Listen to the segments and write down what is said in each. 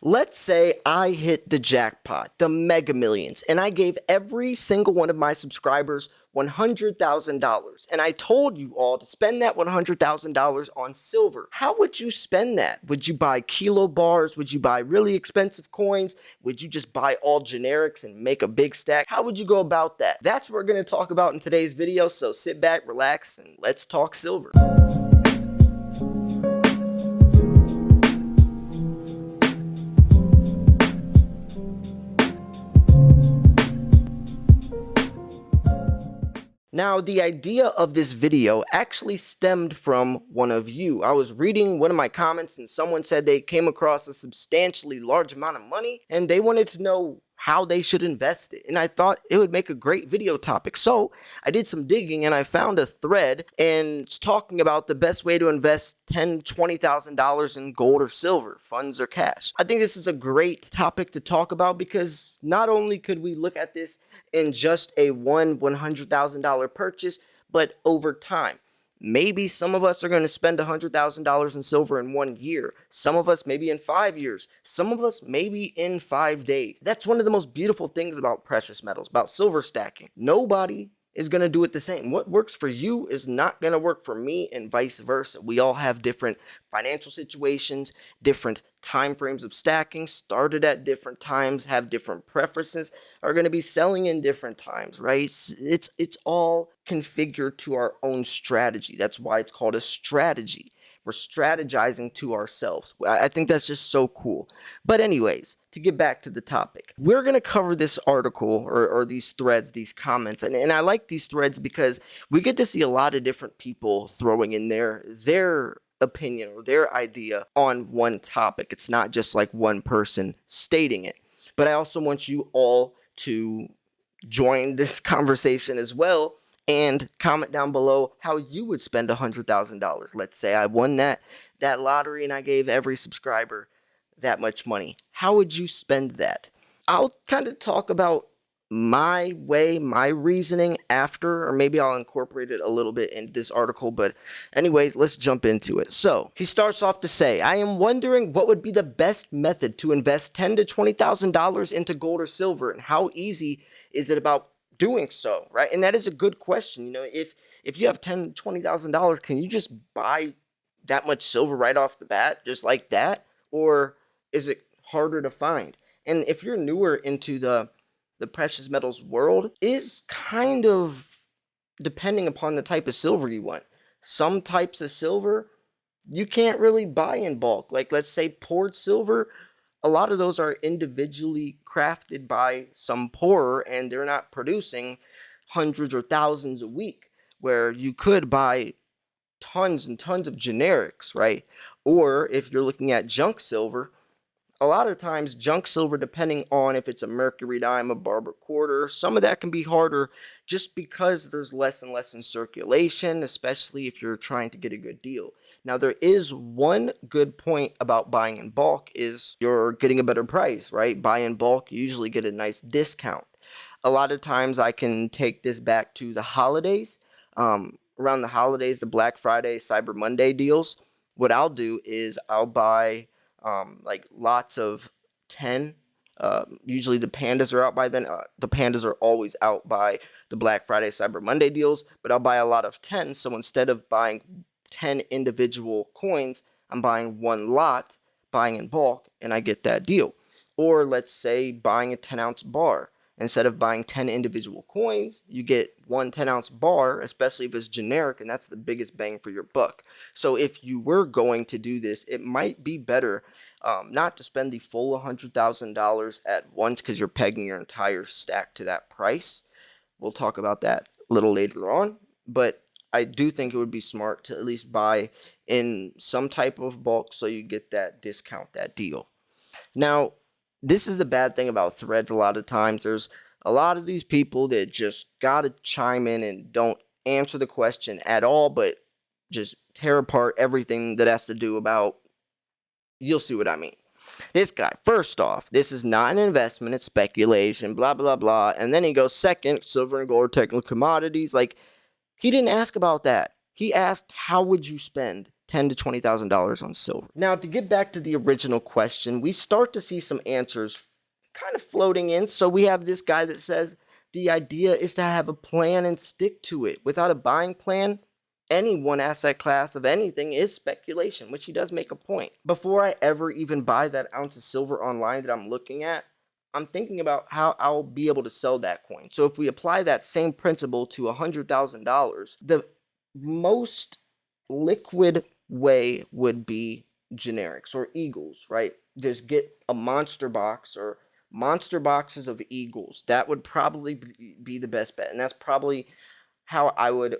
Let's say I hit the jackpot, the mega millions, and I gave every single one of my subscribers $100,000. And I told you all to spend that $100,000 on silver. How would you spend that? Would you buy kilo bars? Would you buy really expensive coins? Would you just buy all generics and make a big stack? How would you go about that? That's what we're going to talk about in today's video. So sit back, relax, and let's talk silver. Now, the idea of this video actually stemmed from one of you. I was reading one of my comments and someone said they came across a substantially large amount of money and they wanted to know how they should invest it. And I thought it would make a great video topic. So I did some digging and I found a thread and it's talking about the best way to invest $10,000, $20,000 in gold or silver, funds or cash. I think this is a great topic to talk about because not only could we look at this in just a $100,000 purchase, but over time. Maybe some of us are going to spend $100,000 in silver in 1 year. Some of us maybe in 5 years. Some of us maybe in 5 days. That's one of the most beautiful things about precious metals, about silver stacking. Nobody is going to do it the same. What works for you is not going to work for me and vice versa. We all have different financial situations, different time frames of stacking, started at different times, have different preferences, are going to be selling in different times, right? It's all configured to our own strategy. That's why it's called a strategy. We're strategizing to ourselves. I think that's just so cool. But anyways, to get back to the topic, we're going to cover this article or these threads, these comments. And I like these threads because we get to see a lot of different people throwing in their opinion or their idea on one topic. It's not just like one person stating it. But I also want you all to join this conversation as well and comment down below how you would spend $100,000. Let's say I won that lottery and I gave every subscriber that much money. How would you spend that? I'll kind of talk about my way, my reasoning after, or maybe I'll incorporate it a little bit into this article. But anyways, let's jump into it. So he starts off to say, I am wondering what would be the best method to invest $10,000 to $20,000 into gold or silver, and how easy is it about doing so, right? And that is a good question. You know, if you have $10,000, $20,000, can you just buy that much silver right off the bat, just like that? Or is it harder to find? And if you're newer into the precious metals world, is kind of depending upon the type of silver you want. Some types of silver you can't really buy in bulk. Like let's say poured silver, a lot of those are individually crafted by some pourer and they're not producing hundreds or thousands a week, where you could buy tons and tons of generics, right? Or if you're looking at junk silver, a lot of times junk silver, depending on if it's a mercury dime, a barber quarter, some of that can be harder just because there's less and less in circulation, especially if you're trying to get a good deal. Now, there is one good point about buying in bulk is you're getting a better price, right? Buy in bulk, you usually get a nice discount. A lot of times I can take this back to the holidays. Around the holidays, the Black Friday, Cyber Monday deals, what I'll do is I'll buy like lots of 10. Usually the pandas are out by then. The pandas are always out by the Black Friday, Cyber Monday deals, but I'll buy a lot of 10. So instead of buying 10 individual coins, I'm buying one lot, buying in bulk, and I get that deal. Or let's say buying a 10-ounce bar. Instead of buying 10 individual coins, you get one 10-ounce bar, especially if it's generic, and that's the biggest bang for your buck. So if you were going to do this, it might be better not to spend the full $100,000 at once because you're pegging your entire stack to that price. We'll talk about that a little later on, but I do think it would be smart to at least buy in some type of bulk so you get that discount, that deal. Now, this is the bad thing about threads. A lot of times there's a lot of these people that just gotta chime in and don't answer the question at all, but just tear apart everything that has to do about, you'll see what I mean. This guy, first off, this is not an investment, it's speculation, blah, blah, blah. And then he goes, second, silver and gold are technical commodities. Like, he didn't ask about that. He asked, how would you spend $10,000 to $20,000 on silver. Now, to get back to the original question, we start to see some answers kind of floating in. So we have this guy that says the idea is to have a plan and stick to it. Without a buying plan, any one asset class of anything is speculation, which he does make a point. Before I ever even buy that ounce of silver online that I'm looking at, I'm thinking about how I'll be able to sell that coin. So if we apply that same principle to $100,000, the most liquid way would be generics or eagles, right? Just get a monster box or monster boxes of eagles. That would probably be the best bet. And that's probably how I would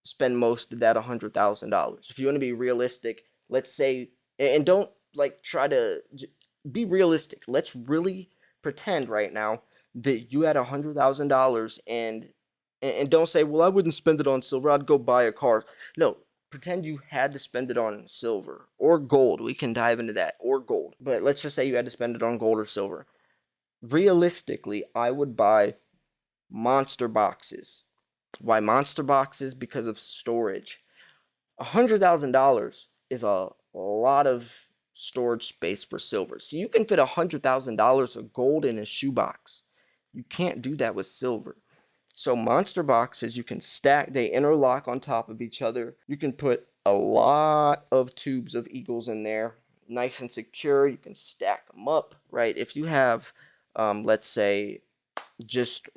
spend most of that $100,000. If you want to be realistic, let's say, and don't like try to be realistic. Let's really pretend right now that you had $100,000 and don't say, well, I wouldn't spend it on silver. I'd go buy a car. No, pretend you had to spend it on silver or gold. We can dive into that, or gold. But let's just say you had to spend it on gold or silver. Realistically, I would buy monster boxes. Why monster boxes? Because of storage. $100,000 is a lot of storage space for silver. So you can fit $100,000 of gold in a shoebox. You can't do that with silver. So monster boxes, you can stack, they interlock on top of each other. You can put a lot of tubes of eagles in there, nice and secure. You can stack them up, right? If you have, let's say, just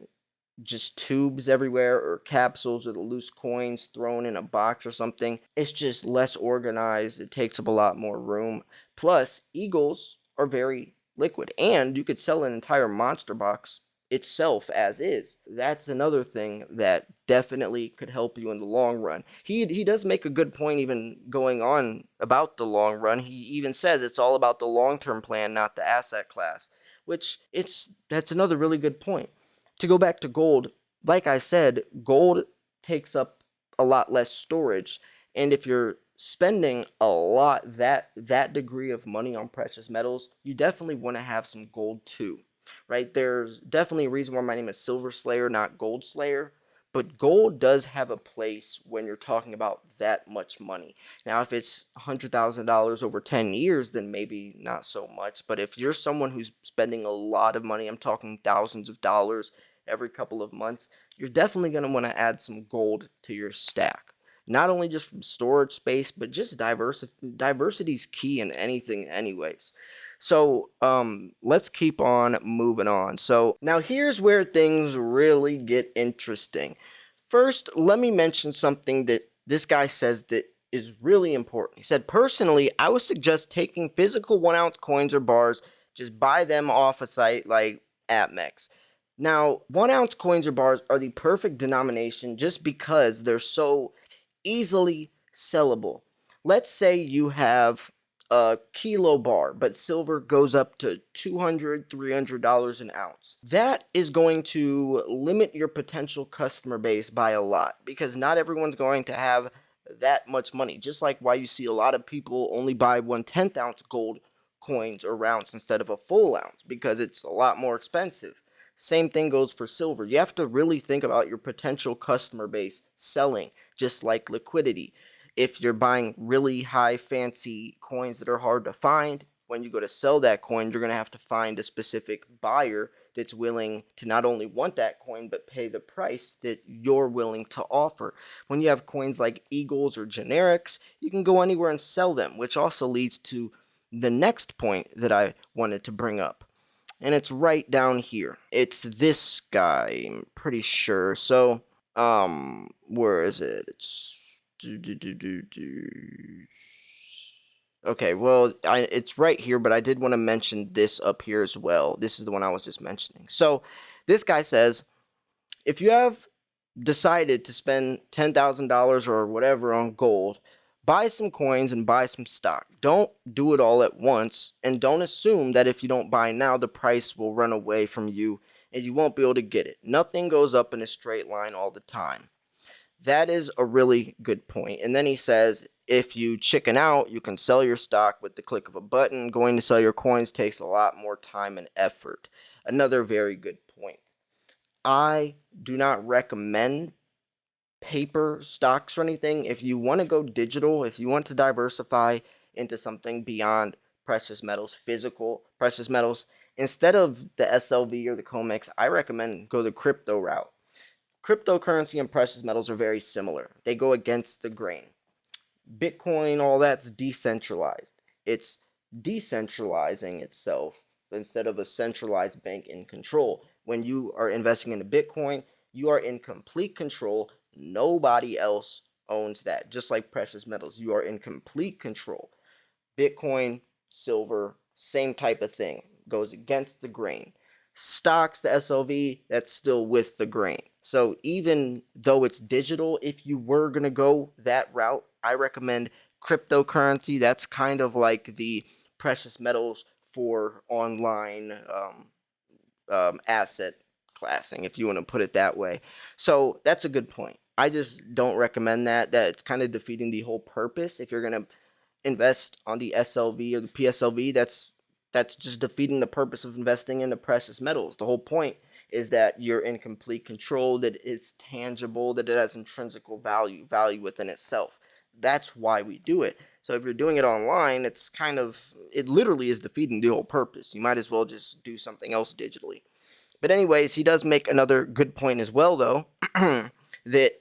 tubes everywhere or capsules or the loose coins thrown in a box or something, it's just less organized. It takes up a lot more room. Plus, eagles are very liquid, and you could sell an entire monster box itself as is. That's another thing that definitely could help you in the long run. He does make a good point even going on about the long run. He even says it's all about the long-term plan, not the asset class, which that's another really good point. To go back to gold, like I said, gold takes up a lot less storage, and if you're spending a lot that degree of money on precious metals, you definitely want to have some gold too, right? There's definitely a reason why my name is Silver Slayer, not Gold Slayer, but gold does have a place when you're talking about that much money. Now, if it's $100,000 over 10 years, then maybe not so much. But if you're someone who's spending a lot of money, I'm talking thousands of dollars every couple of months, you're definitely going to want to add some gold to your stack. Not only just from storage space, but just diversity is key in anything anyways. So let's keep on moving on. So now here's where things really get interesting. First, let me mention something that this guy says that is really important. He said, personally, I would suggest taking physical 1-ounce coins or bars, just buy them off a site like AppMex. Now, 1-ounce coins or bars are the perfect denomination just because they're so easily sellable. Let's say you have a kilo bar, but silver goes up to $200, $300 an ounce. That is going to limit your potential customer base by a lot because not everyone's going to have that much money. Just like why you see a lot of people only buy 1/10 ounce gold coins or ounce instead of a full ounce because it's a lot more expensive. Same thing goes for silver. You have to really think about your potential customer base selling, just like liquidity. If you're buying really high fancy coins that are hard to find, when you go to sell that coin, you're going to have to find a specific buyer that's willing to not only want that coin, but pay the price that you're willing to offer. When you have coins like eagles or generics, you can go anywhere and sell them, which also leads to the next point that I wanted to bring up. And it's right down here. It's this guy, I'm pretty sure. So, where is it? It's okay, well, it's right here, but I did want to mention this up here as well. This is the one I was just mentioning. So, this guy says, if you have decided to spend $10,000 or whatever on gold, buy some coins and buy some stock. Don't do it all at once, and don't assume that if you don't buy now, the price will run away from you and you won't be able to get it. Nothing goes up in a straight line all the time. That is a really good point. And then he says, if you chicken out, you can sell your stock with the click of a button. Going to sell your coins takes a lot more time and effort. Another very good point. I do not recommend paper stocks or anything, if you want to go digital, if you want to diversify into something beyond precious metals, physical precious metals, instead of the SLV or the COMEX, I recommend go the crypto route. Cryptocurrency and precious metals are very similar. They go against the grain. Bitcoin, all that's decentralized. It's decentralizing itself instead of a centralized bank in control. When you are investing into Bitcoin, you are in complete control. Nobody else owns that. Just like precious metals, you are in complete control. Bitcoin, silver, same type of thing. Goes against the grain. Stocks, the SLV, that's still with the grain. So even though it's digital, if you were going to go that route, I recommend cryptocurrency. That's kind of like the precious metals for online asset classing, if you want to put it that way. So that's a good point. I just don't recommend that. That it's kind of defeating the whole purpose. If you're going to invest on the SLV or the PSLV, that's just defeating the purpose of investing in the precious metals. The whole point is that you're in complete control, that it's tangible, that it has intrinsic value within itself. That's why we do it. So if you're doing it online, it literally is defeating the whole purpose. You might as well just do something else digitally. But anyways, he does make another good point as well, though, that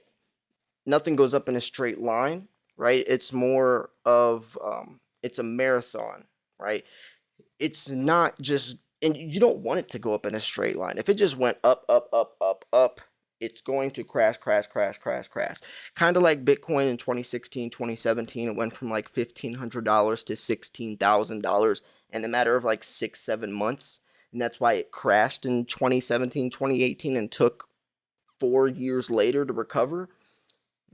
nothing goes up in a straight line, right? It's more of it's a marathon, right? It's not just, and you don't want it to go up in a straight line. If it just went up, up, up, up, up, it's going to crash, crash, crash, crash, crash. Kind of like Bitcoin in 2016, 2017. It went from like $1,500 to $16,000 in a matter of like 6-7 months. And that's why it crashed in 2017, 2018 and took 4 years later to recover.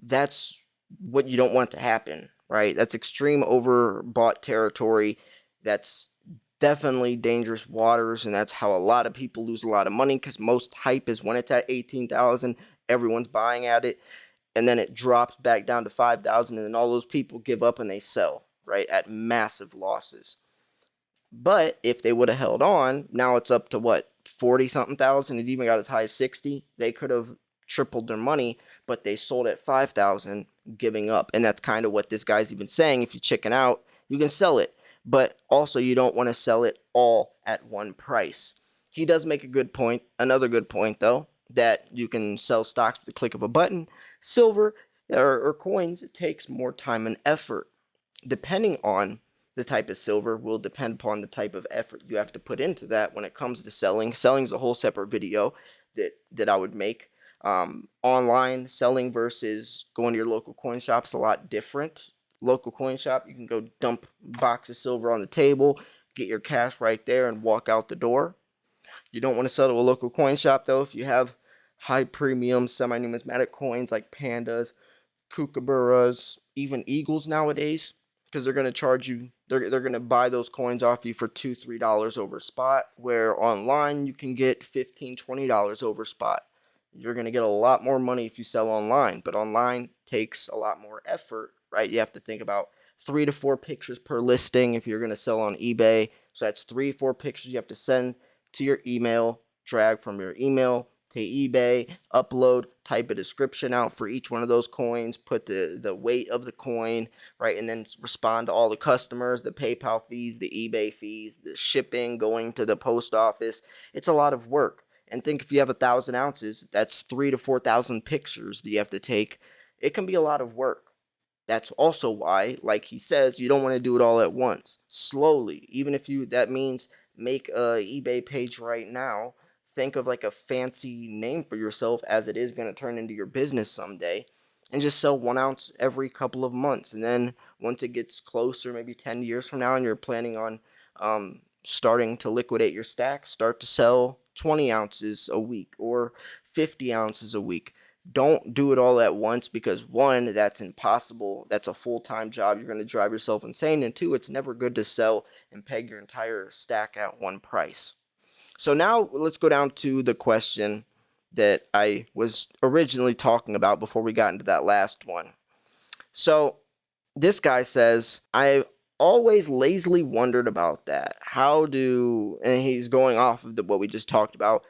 That's what you don't want to happen, right? That's extreme overbought territory. That's definitely dangerous waters, and that's how a lot of people lose a lot of money, because most hype is when it's at 18,000, everyone's buying at it, and then it drops back down to 5,000, and then all those people give up and they sell, right, at massive losses. But if they would have held on, now it's up to what, 40 something thousand. It even got as high as 60. They could have tripled their money, but they sold at 5,000, giving up. And that's kind of what this guy's even saying. If you chicken out, you can sell it, but also you don't want to sell it all at one price. He does make a good point. Another good point, though, that you can sell stocks with the click of a button. Silver or coins, it takes more time and effort. Depending on the type of silver will depend upon the type of effort you have to put into that when it comes to selling. Selling is a whole separate video that I would make. Online selling versus going to your local coin shop is a lot different. Local coin shop, you can go dump a box of silver on the table, get your cash right there, and walk out the door. You don't want to sell to a local coin shop, though, if you have high premium semi-numismatic coins like pandas, kookaburras, even eagles nowadays, because they're going to charge you, they're going to buy those coins off you for $2-3 over spot, where online you can get $15-20 over spot. You're going to get a lot more money if you sell online, but online takes a lot more effort, right? You have to think about 3 to 4 pictures per listing if you're going to sell on eBay. So that's 3-4 pictures you have to send to your email, drag from your email to eBay, upload, type a description out for each one of those coins, put the weight of the coin, right, and then respond to all the customers, the PayPal fees, the eBay fees, the shipping, going to the post office. It's a lot of work. And think if you have 1,000 ounces, that's 3,000 to 4,000 pictures that you have to take. It can be a lot of work. That's also why, like he says, you don't want to do it all at once. Slowly, even if that means make a eBay page right now. Think of like a fancy name for yourself, as it is going to turn into your business someday, and just sell 1 ounce every couple of months. And then once it gets closer, maybe 10 years from now, and you're planning on starting to liquidate your stack, start to sell 20 ounces a week or 50 ounces a week. Don't do it all at once, because one, that's impossible. That's a full-time job. You're going to drive yourself insane. And two, it's never good to sell and peg your entire stack at one price. So now let's go down to the question that I was originally talking about before we got into that last one. So this guy says, I always lazily wondered about that. And he's going off of what we just talked about.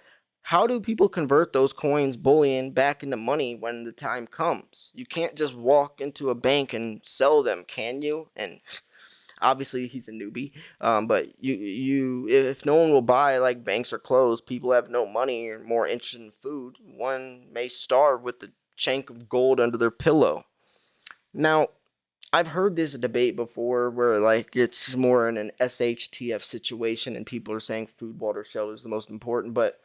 How do people convert those coins, bullion, back into money when the time comes? You can't just walk into a bank and sell them, can you? And obviously he's a newbie, but if no one will buy, like banks are closed, people have no money or more interested in food, one may starve with the chunk of gold under their pillow. Now, I've heard this debate before where like it's more in an SHTF situation and people are saying food, water, shelter is the most important, but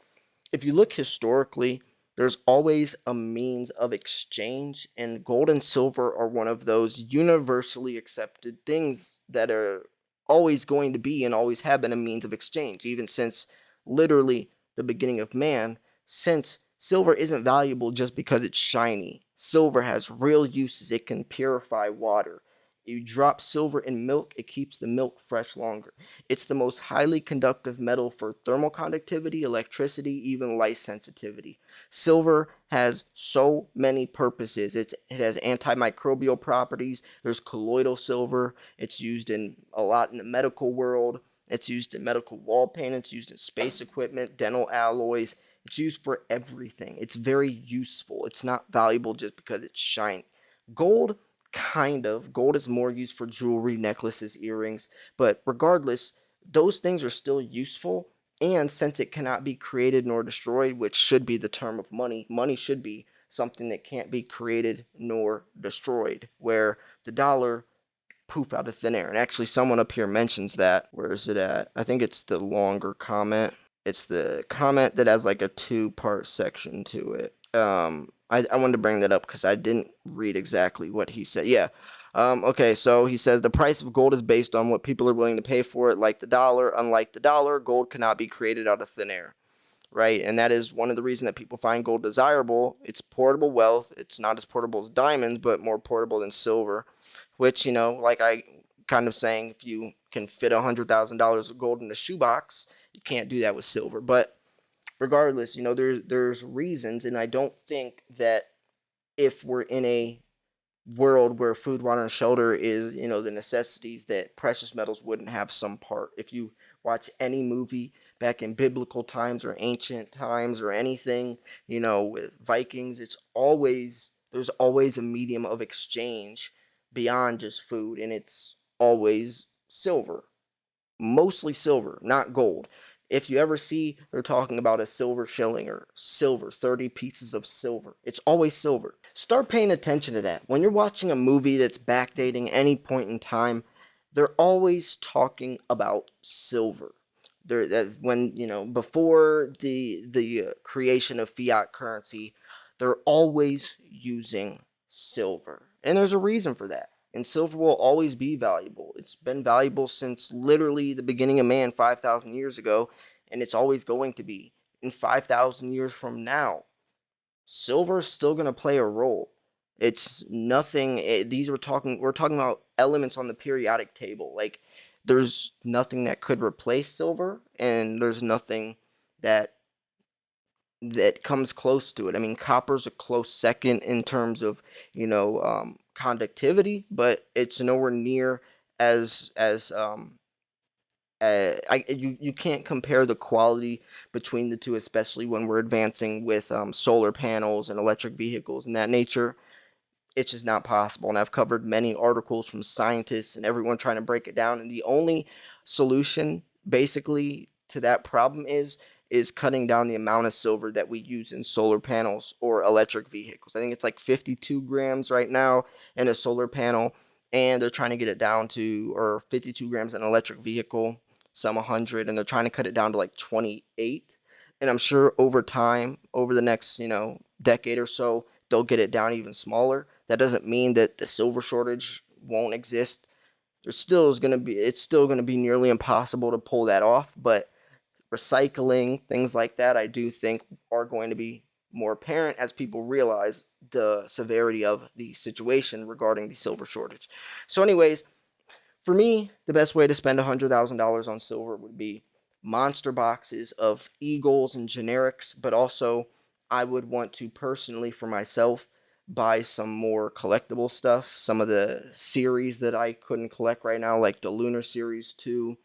if you look historically, there's always a means of exchange, and gold and silver are one of those universally accepted things that are always going to be and always have been a means of exchange, even since literally the beginning of man, since silver isn't valuable just because it's shiny. Silver has real uses. It can purify water. You drop silver in milk, it keeps the milk fresh longer. It's the most highly conductive metal for thermal conductivity, electricity, even light sensitivity. Silver has so many purposes. It has antimicrobial properties. There's colloidal silver. It's used in a lot in the medical world. It's used in medical wall paint. It's used in space equipment, dental alloys. It's used for everything. It's very useful. It's not valuable just because it's shiny. Gold, kind of. Gold is more used for jewelry, necklaces, earrings. But regardless, those things are still useful. And since it cannot be created nor destroyed, which should be the term of money, money should be something that can't be created nor destroyed. Where the dollar, poof, out of thin air. And actually, someone up here mentions that. Where is it at? I think it's the longer comment. It's the comment that has like a two-part section to it. I wanted to bring that up because I didn't read exactly what he said. Yeah. Okay, so he says the price of gold is based on what people are willing to pay for it, like the dollar. Unlike the dollar, gold cannot be created out of thin air, right? And that is one of the reasons that people find gold desirable. It's portable wealth. It's not as portable as diamonds, but more portable than silver, which, like I kind of saying, if you can fit $100,000 of gold in a shoebox, you can't do that with silver. But regardless, there's reasons, and I don't think that if we're in a world where food, water, and shelter is, the necessities, that precious metals wouldn't have some part. If you watch any movie back in biblical times or ancient times or anything, with Vikings, there's always a medium of exchange beyond just food, and it's always silver, mostly silver, not gold. If you ever see they're talking about a silver shilling or silver, 30 pieces of silver, it's always silver. Start paying attention to that. When you're watching a movie that's backdating any point in time, they're always talking about silver. Before the creation of fiat currency, they're always using silver. And there's a reason for that. And silver will always be valuable. It's been valuable since literally the beginning of man 5,000 years ago, and it's always going to be. In 5,000 years from now, silver is still going to play a role. It's nothing. We're talking about elements on the periodic table. Like, there's nothing that could replace silver, and there's nothing that comes close to it. I mean, copper's a close second in terms of conductivity, but it's nowhere near you can't compare the quality between the two, especially when we're advancing with solar panels and electric vehicles and that nature. It's just not possible. And I've covered many articles from scientists and everyone trying to break it down. And the only solution basically to that problem is cutting down the amount of silver that we use in solar panels or electric vehicles. I think it's like 52 grams right now in a solar panel, and they're trying to get it down to, or 52 grams in an electric vehicle, some 100, and they're trying to cut it down to like 28. And I'm sure over time, over the next, decade or so, they'll get it down even smaller. That doesn't mean that the silver shortage won't exist. It's still going to be nearly impossible to pull that off, but recycling, things like that, I do think are going to be more apparent as people realize the severity of the situation regarding the silver shortage. So anyways, for me, the best way to spend $100,000 on silver would be monster boxes of Eagles and generics, but also I would want to personally, for myself, buy some more collectible stuff. Some of the series that I couldn't collect right now, like the Lunar Series 2.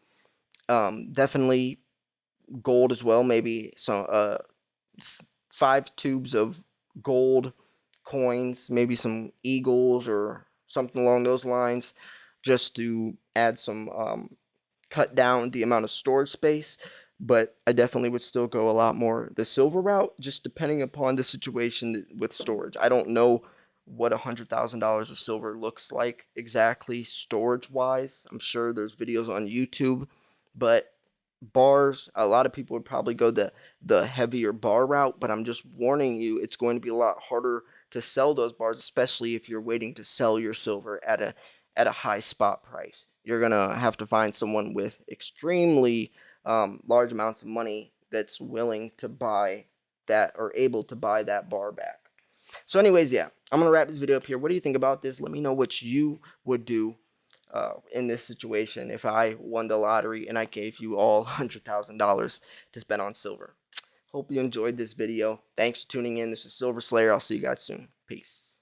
Definitely gold as well, maybe some 5 tubes of gold coins, maybe some eagles or something along those lines, just to add some cut down the amount of storage space. But I definitely would still go a lot more the silver route, just depending upon the situation with storage. I don't know what $100,000 of silver looks like exactly storage wise. I'm sure there's videos on YouTube, but bars, a lot of people would probably go the heavier bar route, but I'm just warning you, it's going to be a lot harder to sell those bars, especially if you're waiting to sell your silver at a high spot price. You're gonna have to find someone with extremely large amounts of money that's willing to buy that or able to buy that bar back. So anyways, yeah, I'm gonna wrap this video up here. What do you think about this? Let me know what you would do in this situation if I won the lottery and I gave you all $100,000 to spend on silver. Hope you enjoyed this video. Thanks for tuning in. This is Silver Slayer. I'll see you guys soon. Peace.